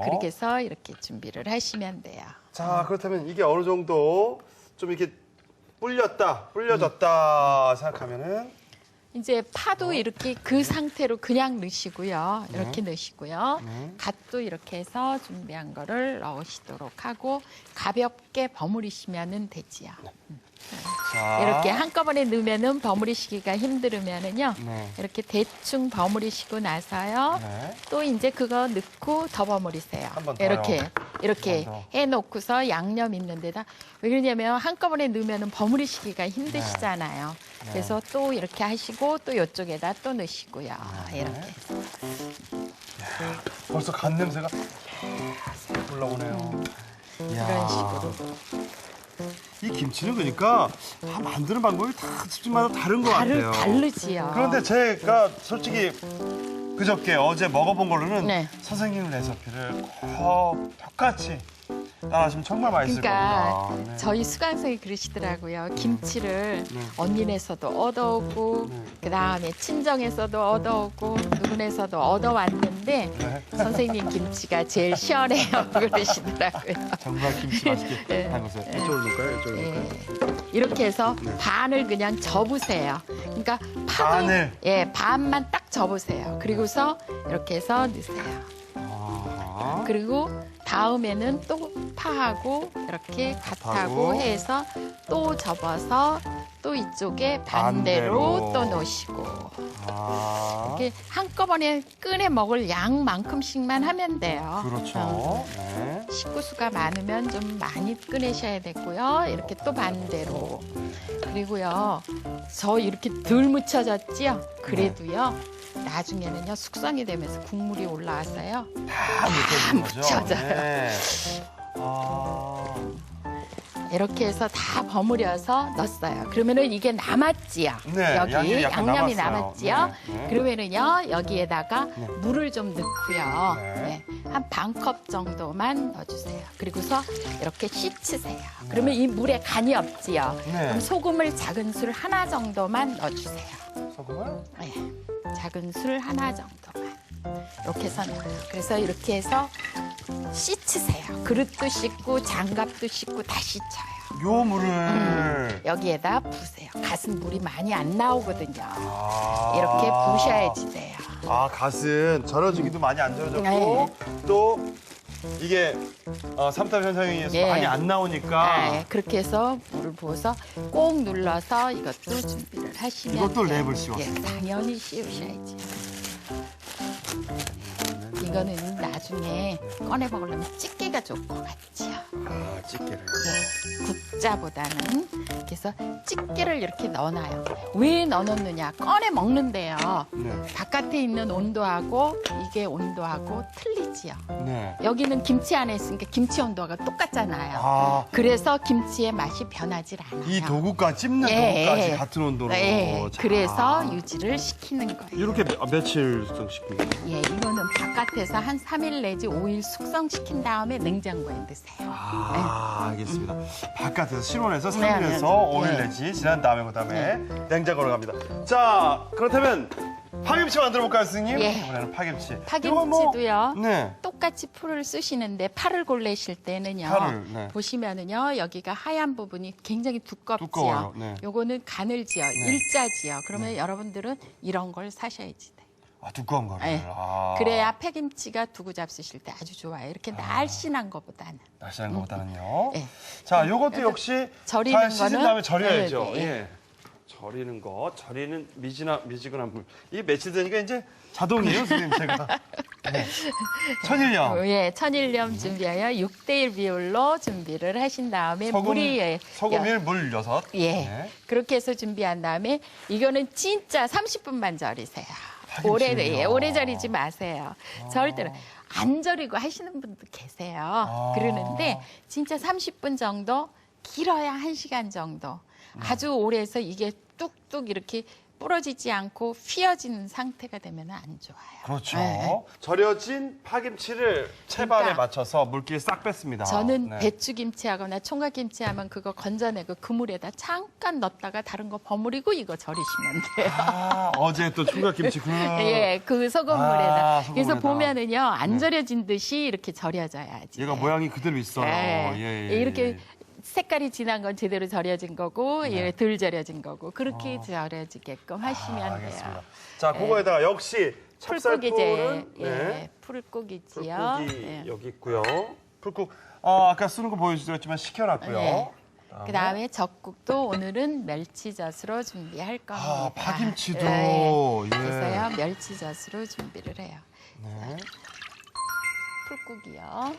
그렇게 해서 이렇게 준비를 하시면 돼요. 자, 그렇다면 이게 어느 정도 좀 이렇게 불려졌다 생각하면은 이제 파도 이렇게 그 상태로 그냥 넣으시고요. 이렇게 넣으시고요. 갓도 이렇게 해서 준비한 거를 넣으시도록 하고 가볍게 버무리시면 되지요. 자, 이렇게 한꺼번에 넣으면은 버무리시기가 힘들으면은요. 네. 이렇게 대충 버무리시고 나서요. 네. 또 이제 그거 넣고 더 버무리세요. 한번 더요. 이렇게 한번 더. 해놓고서 양념 있는 데다 왜 그러냐면 한꺼번에 넣으면은 버무리시기가 힘드시잖아요. 네. 그래서 또 이렇게 하시고 또 이쪽에다 또 넣으시고요. 네. 이렇게 해서. 벌써 간 냄새가 계속 올라오네요. 이런 식으로. 이 김치는 그러니까 다 만드는 방법이 다 집집마다 다른 것 같아요. 다르지요. 그런데 제가 솔직히 그저께 어제 먹어본 걸로는 네. 선생님 레시피를 꼭 똑같이 따라하시면 정말 맛있을 그러니까 겁니다. 네. 저희 수강생이 그러시더라고요. 김치를 언니네서도 얻어오고 그다음에 친정에서도 얻어오고 누구네서도 얻어왔는데 네. 선생님 김치가 제일 시원해요. 그러시더라고요. 정말 김치 맛있게 네. 담그세요. 이쪽으로 넣을까요? 이쪽으로 넣을까요? 이렇게 해서 반을 그냥 접으세요. 그러니까 파도 반을? 반만 딱 접으세요. 그리고서 이렇게 해서 넣으세요. 아, 그리고 다음에는 또 파하고 이렇게 갓하고 갓하고 해서 또 접어서 또 이쪽에 반대로 또 넣으시고 아. 이렇게 한꺼번에 꺼내 먹을 양만큼씩만 하면 돼요. 그렇죠. 네. 식구 수가 많으면 좀 많이 꺼내셔야 되고요. 이렇게 또 반대로. 그리고요, 저 이렇게 덜 묻혀졌지요? 그래도요, 나중에는요, 숙성이 되면서 국물이 올라와서요. 다 묻혀지는 거죠? 묻혀져요. 네. 아. 이렇게 해서 다 버무려서 넣었어요. 그러면은 이게 남았지요. 네, 여기 양념이 약간 양념이 남았어요. 남았지요. 네, 네. 그러면은요 여기에다가 네. 물을 좀 넣고요. 네. 한 반 컵 정도만 넣어주세요. 그리고서 이렇게 씻으세요. 그러면 이 물에 간이 없지요. 네. 그럼 소금을 작은 술 하나 정도만 넣어주세요. 소금을? 네, 작은 술 하나 정도만. 이렇게 해서 넣어요. 그래서 이렇게 해서 씻으세요. 그릇도 씻고 장갑도 씻고 다 씻어요. 요 물을 여기에다 부으세요. 갓은 물이 많이 안 나오거든요. 아. 이렇게 부으셔야지 돼요. 아, 갓은 절여지기도 많이 안 절여졌고 네. 또 이게 삼탑 현상에 의해서 네. 많이 안 나오니까 네, 그렇게 해서 물을 부어서 꼭 눌러서 이것도 준비를 하시면 이것도 돼요. 랩을 씌웠어요. 예, 당연히 씌우셔야지. 이거는 나중에 꺼내 먹으려면 집게가 좋을 것 같지요. 아, 집게를. 국자보다는 그래서 집게를 이렇게 넣어놔요. 왜 넣어놓느냐? 꺼내 먹는데요. 네. 바깥에 있는 온도하고 이게 온도하고 틀리지요. 네. 여기는 김치 안에 있으니까 김치 온도가 똑같잖아요. 아, 그래서 김치의 맛이 변하질 않아요. 이 도구까지 찝는 예, 도구까지 예. 같은 온도로. 네, 자. 그래서 유지를 시키는 거예요. 이렇게 며칠 숙성시킵니까? 예, 이거는 바깥에서 한 3일 내지 5일 숙성시킨 다음에 냉장고에 넣으세요. 아, 알겠습니다. 바깥에서 실온에서 네, 3일에서 네, 5일 네. 내지 지난 다음에 그다음에 냉장고로 갑니다. 자, 그렇다면 파김치 만들어 볼까요, 선생님? 예. 이번에는 파김치. 이건 파김치도요. 네. 똑같이 풀을 쓰시는데 파를 고르실 때는요. 파를, 네. 보시면은요. 여기가 하얀 부분이 굉장히 두껍지요. 두꺼워요, 네. 요거는 가늘지요. 일자지요. 그러면 여러분들은 이런 걸 사셔야지 돼요. 아, 두꺼운 거를. 네. 아. 그래야 팩김치가 두고 잡수실 때 아주 좋아요. 이렇게 날씬한 것보다는. 날씬한 것보다는요. 네. 자, 요것도 역시 절이는 잘 씻은 거는 다음에 절여야죠. 네, 네. 예. 절이는 거, 절이는 미지근한 물. 이게 며칠 되니까 이제 자동이에요, 선생님, 제가. 네. 천일염. 예, 천일염 준비하여 6대1 비율로 준비를 하신 다음에 물이 소금일 물 6. 예. 네. 그렇게 해서 준비한 다음에 이거는 진짜 30분만 절이세요. 파김치는요? 오래 절이지 마세요. 절대로 안 절이고 하시는 분도 계세요. 그러는데 진짜 30분 정도, 길어야 1시간 정도. 아주 오래 해서 이게 뚝뚝 이렇게 부러지지 않고 휘어지는 상태가 되면 안 좋아요. 그렇죠. 네. 절여진 파김치를 채반에 그러니까 맞춰서 물기를 싹 뺐습니다. 저는 네. 배추김치하거나 총각김치 하면 그거 건져내고 그 물에다 잠깐 넣었다가 다른 거 버무리고 이거 절이시면 돼요. 아, 어제 또 총각김치 그 예, 그 소금물에다. 소금물에다. 그래서 보면은요, 안 절여진 듯이 이렇게 절여져야지. 얘가 모양이 그대로 있어요. 예. 예, 예, 이렇게 예. 색깔이 진한 건 제대로 절여진 거고, 네. 예, 덜 절여진 거고, 그렇게 절여지게끔 하시면 알겠습니다. 돼요. 자, 그거에다가 역시 풀국이제, 찹쌀풀은 예, 풀국이지요. 풀국이 예. 여기 있고요. 풀국 아까 쓰는 거 보여드렸지만 식혀놨고요. 네. 그 다음에 젓국도 오늘은 멸치젓으로 준비할 겁니다. 아, 파김치도. 네. 예. 그래서요, 멸치젓으로 준비를 해요. 네. 풀국이요.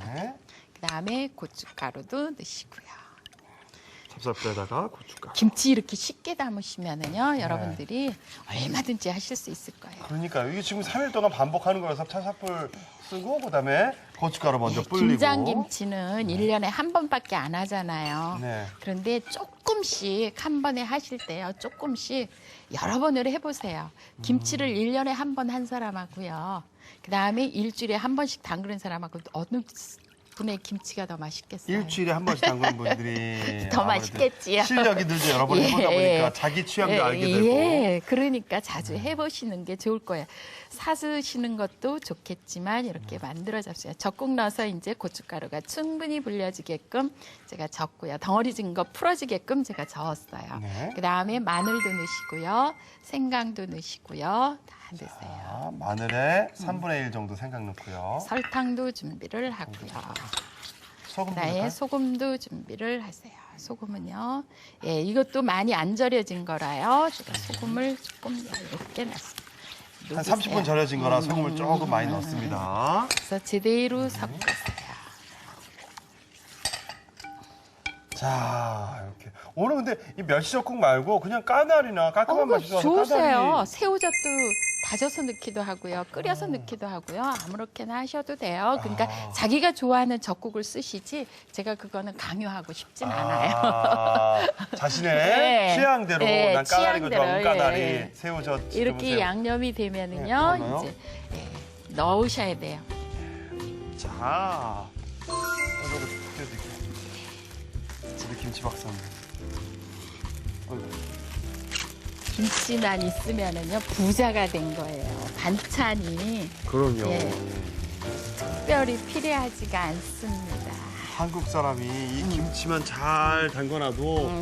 네. 그 다음에 고춧가루도 넣으시고요. 찹쌀풀에다가 고춧가루. 김치 이렇게 쉽게 담으시면은요, 네. 여러분들이 얼마든지 하실 수 있을 거예요. 그러니까 이게 지금 3일 동안 반복하는 거라서 찹쌀풀 쓰고 그다음에 고춧가루 먼저 불리고. 김장김치는 1년에 한 번밖에 안 하잖아요. 네. 그런데 조금씩 한 번에 하실 때요. 조금씩 여러 번을 해보세요. 김치를 1년에 한 번 한 사람하고요. 그다음에 일주일에 한 번씩 담그는 사람하고 어느 분의 김치가 더 맛있겠어요? 일주일에 한 번씩 담그는 분들이 더 아무래도 맛있겠지요. 실력이 늘죠. 여러 번 해보다 보니까 자기 취향도 알게 되고. 예, 그러니까 자주 해보시는 게 좋을 거예요. 사드시는 것도 좋겠지만 이렇게 만들어 잡수요. 적국 넣어서 이제 고춧가루가 충분히 불려지게끔 제가 젓고요. 덩어리진 거 풀어지게끔 제가 저었어요. 네. 그 다음에 마늘도 넣으시고요. 생강도 넣으시고요. 다 넣으세요. 자, 마늘에 3분의 1 정도 생강 넣고요. 설탕도 준비를 하고요. 소금 그다음에 넣을까요? 소금도 준비를 하세요. 소금은요, 예, 이것도 많이 안 절여진 거라요. 제가 소금을 조금 얇게 넣습니다. 한 30분 절여진 거라 소금을 조금 많이 넣습니다. 그래서 제대로 섞으세요. 자, 이렇게. 오늘 근데 이 멸치젓국 말고 그냥 까나리나 깔끔한 맛이 좋아서 좋으세요. 까나리. 새우젓도 다져서 넣기도 하고요. 끓여서 넣기도 하고요. 아무렇게나 하셔도 돼요. 그러니까 자기가 좋아하는 젓국을 쓰시지 제가 그거는 강요하고 싶진 않아요. 자신의 네. 취향대로 네, 난 까나리가 좋아하면 취향대로, 까나리, 예. 새우젓 이렇게 새우. 양념이 네, 되면은요, 그러나요? 이제 예, 넣으셔야 돼요. 자, 이거 띄워드릴게요. 우리 김치 박사님. 어이구. 김치만 있으면은요 부자가 된 거예요. 반찬이 그럼요. 예. 특별히 필요하지가 않습니다. 한국 사람이 이 김치만 잘 담궈놔도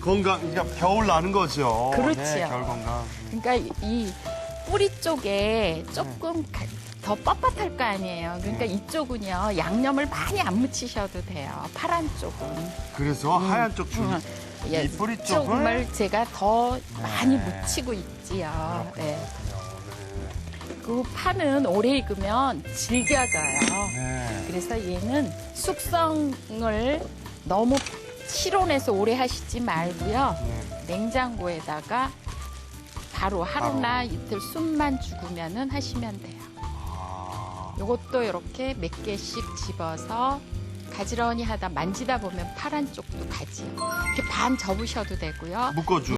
건강, 그러니까 겨울 나는 거죠. 그렇죠. 네, 겨울 건강. 그러니까 이 뿌리 쪽에 조금 더 뻣뻣할 거 아니에요. 그러니까 이쪽은요 양념을 많이 안 묻히셔도 돼요. 파란 쪽은. 그래서 하얀 쪽 줄, 예, 이 뿌리 쪽을 쪽을 제가 더 많이 묻히고 있지요. 예. 그 파는 오래 익으면 질겨져요. 네. 그래서 얘는 숙성을 너무 실온에서 오래 하시지 말고요. 네. 냉장고에다가 바로 하루나 이틀 숨만 죽으면은 하시면 돼요. 아, 요것도 이렇게 몇 개씩 집어서 가지런히 하다 만지다 보면 파란 쪽도 가지요. 이렇게 반 접으셔도 되고요. 묶어주.